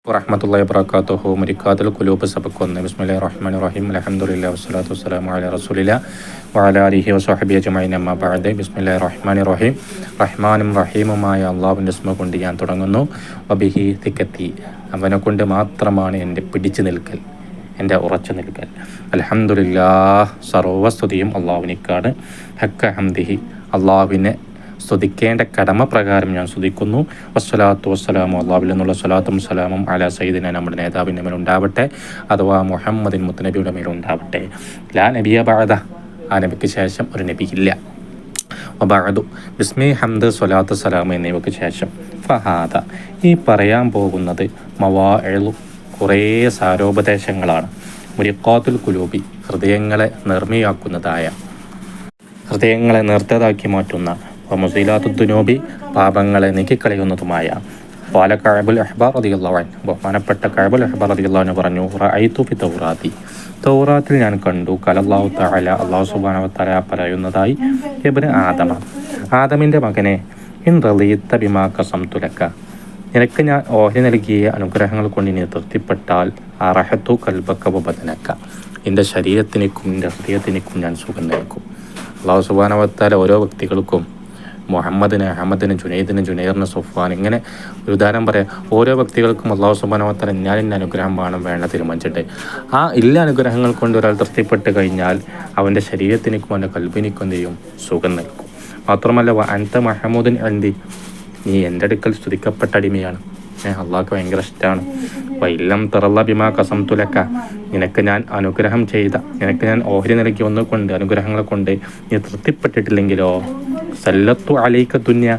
വറഹ്മത്തുള്ളാഹി വബറകാതുഹു മരിക്കാത്തുൽ ഖുലൂബ് സബഖുന്ന ബിസ്മില്ലാഹിർ റഹ്മാനിർ റഹീം അൽഹംദുലില്ലാഹി വസ്സലാത്തു വസ്സലാമു അലാ റസൂലില്ലാഹി വഅലാ ആലിഹി വസഹ്ബിഹി അജ്മഈൻ അമ്മാ ബഅദ് ബിസ്മില്ലാഹിർ റഹ്മാനിർ റഹീം റഹ്മാനും റഹീമുമായ അല്ലാഹുവിൻ്റെ നാമം കൊണ്ട് ഞാൻ തുടങ്ങുന്നു. വബിഹി തിഖതി, അവനെ കൊണ്ട് മാത്രമാണ് എൻ്റെ പിടിച്ചു നിൽക്കൽ, എൻ്റെ ഉറച്ചു നിൽക്കൽ. അൽഹംദുലില്ലാഹ്, സർവ്വസ്തുതിയും അല്ലാഹുവിനേക്കാണ്. ഹഖ ഹംദിഹി, അല്ലാഹുവിനെ സ്തുതിക്കേണ്ട കടമ പ്രകാരം ഞാൻ സ്തുതിക്കുന്നു. വസ്സലാത്തു വസ്സലാമു, അല്ലാഹുവിൽ നിന്നുള്ള സ്വലാത്തും സലാമും അലാ സയ്യിദിന, നമ്മുടെ നേതാവിൻ്റെ മേൽ ഉണ്ടാവട്ടെ, അഥവാ മുഹമ്മദിൻ മുത്തനബിയുടെ മേൽ ഉണ്ടാവട്ടെ. ലാ നബിയ ബഅദ, ആ നബിക്ക് ശേഷം ഒരു നബി ഇല്ല. വബഅദു, ബിസ്മി ഹംദ് സ്വലാത്ത് സലാം എന്നിവയ്ക്ക് ശേഷം ഫഹാദ, ഈ പറയാൻ പോകുന്നത് മവാഇളു, കുറേ സാരോപദേശങ്ങളാണ്. മുരിഖാത്തുൽ ഖുലൂബി, ഹൃദയങ്ങളെ നിർമ്മിയാക്കുന്നതായ, ഹൃദയങ്ങളെ നേർത്തതാക്കി മാറ്റുന്ന, മുസീലാത്തുദ്ദുനൂബി, പാപങ്ങളെ നീക്കിക്കളയുന്നതുമായ. ഖാല കഅബുൽ അഹ്ബാർ റളിയല്ലാഹു അൻഹു, ബഹുമാനപ്പെട്ട കഅബുൽ അഹ്ബാർ റളിയല്ലാഹു അൻഹു പറഞ്ഞു, റഅയ്തു ഫി തൗറാത്തി, തൗറാത്തിൽ ഞാൻ കണ്ടു, ഖലല്ലാഹു തആല, അല്ലാഹു സുബ്ഹാനഹു വ തആല പറയുന്നതായി, ഇബ്നു ആദമ, ആദമിൻ്റെ മകനെ, ഇൻ റളിയത ബിമാ ഖസംതു ലക, നിനക്ക് ഞാൻ ഓഹരി നൽകിയ അനുഗ്രഹങ്ങൾ കൊണ്ട് നീ തൃപ്തിപ്പെട്ടാൽ, അറഹത്തു കൽബക വ ബദനക, നിൻ്റെ ശരീരത്തിനേക്കും നിൻ്റെ ഹൃദയത്തിനേക്കും ഞാൻ സുഖം നൽകും. അല്ലാഹു സുബ്ഹാനഹു വ തആല ഓരോ വ്യക്തികൾക്കും, മുഹമ്മദിന്, അഹമ്മദിന്, ജുനൈദിന്, ജുനൈറിന്, സുഫ്വാൻ, ഇങ്ങനെ ഒരു ഉദാഹരണം പറയാം. ഓരോ വ്യക്തികൾക്കും അല്ലാഹു സുബ്ഹാനഹു വ തആല ഇന്ന അനുഗ്രഹം വേണ്ട തീരുമാനിച്ചിട്ട്, ആ ഇല്ല അനുഗ്രഹങ്ങൾ കൊണ്ട് ഒരാൾ തൃപ്തിപ്പെട്ട് കഴിഞ്ഞാൽ അവൻ്റെ ശരീരത്തിനേക്കും അവൻ്റെ കൽബിനേക്കും എന്ത് ചെയ്യും? സുഖം നൽകും. മാത്രമല്ല, അൻത മഹമൂദിൻ അൻദി, നീ എൻ്റെ അടുക്കൽ സ്തുതിക്കപ്പെട്ട അടിമയാണ്, അള്ളാഹ്ക്ക് ഭയങ്കര ഇഷ്ടമാണ്. വൈലം തറല്ല ബിമാ ഖസംതു ലക, നിനക്ക് ഞാൻ അനുഗ്രഹം ചെയ്ത, നിനക്ക് ഞാൻ ഓഹരി നൽകി ഒന്നുകൊണ്ട്, അനുഗ്രഹങ്ങളെ കൊണ്ട് നീ തൃപ്തിപ്പെട്ടിട്ടില്ലെങ്കിലോ, സല്ലത്തു അലൈക ദുനിയ,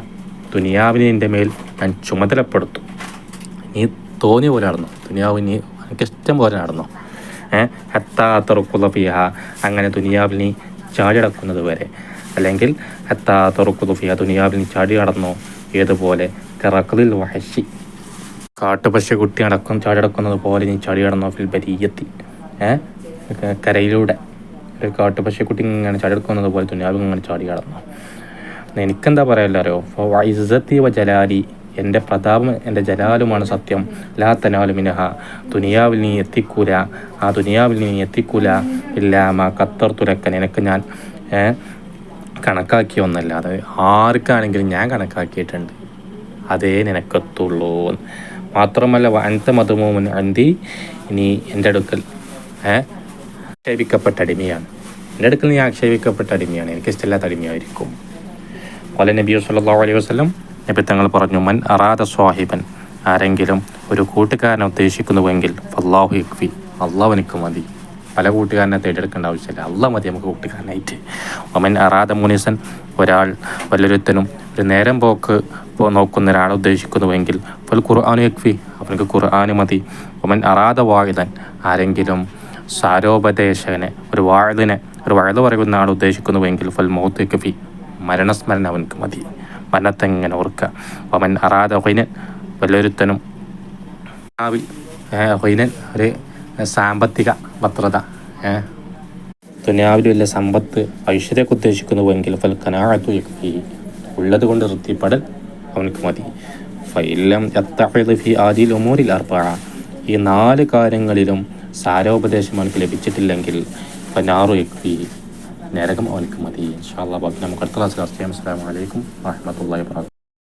ദുനിയാവിനെ എൻ്റെ മേൽ ഞാൻ ചുമതലപ്പെടുത്തും. നീ തോന്നിയ പോലെ നടന്നു, ദുനിയാവ് നീ എനിക്ക് ഇഷ്ടം പോലെ നടന്നു. ഹത്താ തറുക്കുള്ള ഫിഹ, അങ്ങനെ ദുനിയാവിൽ നീ ചാടിയടക്കുന്നത് വരെ. അല്ലെങ്കിൽ ഹത്താ തറുക്കുള്ള ഫിഹ, ദുനിയാവിൽ നീ ചാടി നടന്നു ഏതുപോലെ, കറഖലിൽ വഹശി, കാട്ടുപശ കുട്ടി ചാടിയടക്കുന്നത് പോലെ നീ ചാടി നടന്നു. ഫിൽ ബരിയത്തി, കരയിലൂടെ ഒരു കാട്ടുപശക്കുട്ടി ഇങ്ങനെ ചാടിയെടുക്കുന്നത് പോലെ ദുനിയാവിൽ ഇങ്ങനെ ചാടി കടന്നു. എനിക്കെന്താ പറയാല്ലോ, ഇസ്സത്തി വ ജലാലി, എൻ്റെ പ്രതാപം എൻ്റെ ജലാലുമാണ് സത്യം. ലാ തനാലു മിനഹ, ദുനിയാവിൽ നീ എത്തിക്കൂല, ആ ദുനിയാവിൽ നീ എത്തിക്കൂല, ഇല്ലാമ ഖത്തർതു ലക, നിനക്ക് ഞാൻ കണക്കാക്കിയ ഒന്നല്ലാതെ, ആർക്കാണെങ്കിലും ഞാൻ കണക്കാക്കിയിട്ടുണ്ട്, അതേ നിനക്കെത്തുള്ളൂ. മാത്രമല്ല, അൻത മദ്മൂമുൻ അൻദി, നീ എൻ്റെ അടുക്കൽ ആക്ഷേപിക്കപ്പെട്ട അടിമയാണ്, എൻ്റെ അടുക്കൽ നീ ആക്ഷേപിക്കപ്പെട്ട അടിമയാണ്, എനിക്ക് ഇഷ്ടമില്ലാത്ത അടിമയായിരിക്കും. ഖാല നബി സല്ലല്ലാഹു അലൈഹി വസല്ലം, നബി തങ്ങൾ പറഞ്ഞു, മൻ അറാദ സ്വാഹിബൻ, ആരെങ്കിലും ഒരു കൂട്ടുകാരനെ ഉദ്ദേശിക്കുന്നുവെങ്കിൽ, ഫല്ലാഹു യക്ഫി, അള്ളാഹു എനിക്ക് മതി. പല കൂട്ടുകാരനെ തേടിയെടുക്കേണ്ട ആവശ്യമില്ല, അള്ളാഹ് മതി നമുക്ക് കൂട്ടുകാരനായിട്ട്. ഒമൻ അറാദ മുനിസൻ, ഒരാൾ വല്ലൊരുത്തനും ഒരു നേരം പോക്ക് നോക്കുന്ന ഒരാളെ ഉദ്ദേശിക്കുന്നുവെങ്കിൽ, ഫൽ ഖുർആൻ യക്ഫി, അവനക്ക് ഖുർആൻ മതി. ഒമൻ അറാദ വാഇദൻ, ആരെങ്കിലും സാരോപദേശകനെ, ഒരു വഅദ് പറയുന്ന ആൾ ഉദ്ദേശിക്കുന്നുവെങ്കിൽ, ഫൽ മൗത്ത് യക്ഫി, മരണസ്മരണ അവനക്ക് മതി, മരണത്തെ എങ്ങനെ ഓർക്കുക. ഒമൻ അറാദ ഖൈനൻ, വല്ലൊരുത്തനും ഖൈനൻ, ഒരു സാമ്പത്തിക ഭദ്രത, ദുനിയാവിൽ വലിയ സമ്പത്ത് ഐശ്വര്യമൊക്കെ ഉദ്ദേശിക്കുന്നുവെങ്കിൽ, ഫൽ ഖനാഅതു യക്ഫി, ഉള്ളത് കൊണ്ട് തൃപ്തിപ്പെടൽ അവനക്ക് മതി. ഫഇല്ലം യത്തഖിദ് ഫി ആദിൽ ഉമൂരിൽ അർബഅ, ഈ 4 കാര്യങ്ങളിലും സാരോപദേശം അവനക്ക് ലഭിച്ചിട്ടില്ലെങ്കിൽ, ഫനാറു യക്ഫി, നരകം അവനക്ക് മതി. ഇൻഷാ അല്ലാഹ് ബാക്കി നമുക്ക് അടുത്ത ക്ലാസ്സിൽ ചർച്ച ചെയ്യാം. അസ്സലാമു അലൈക്കും വറഹ്മത്തുള്ളാഹി വബറകാതുഹു.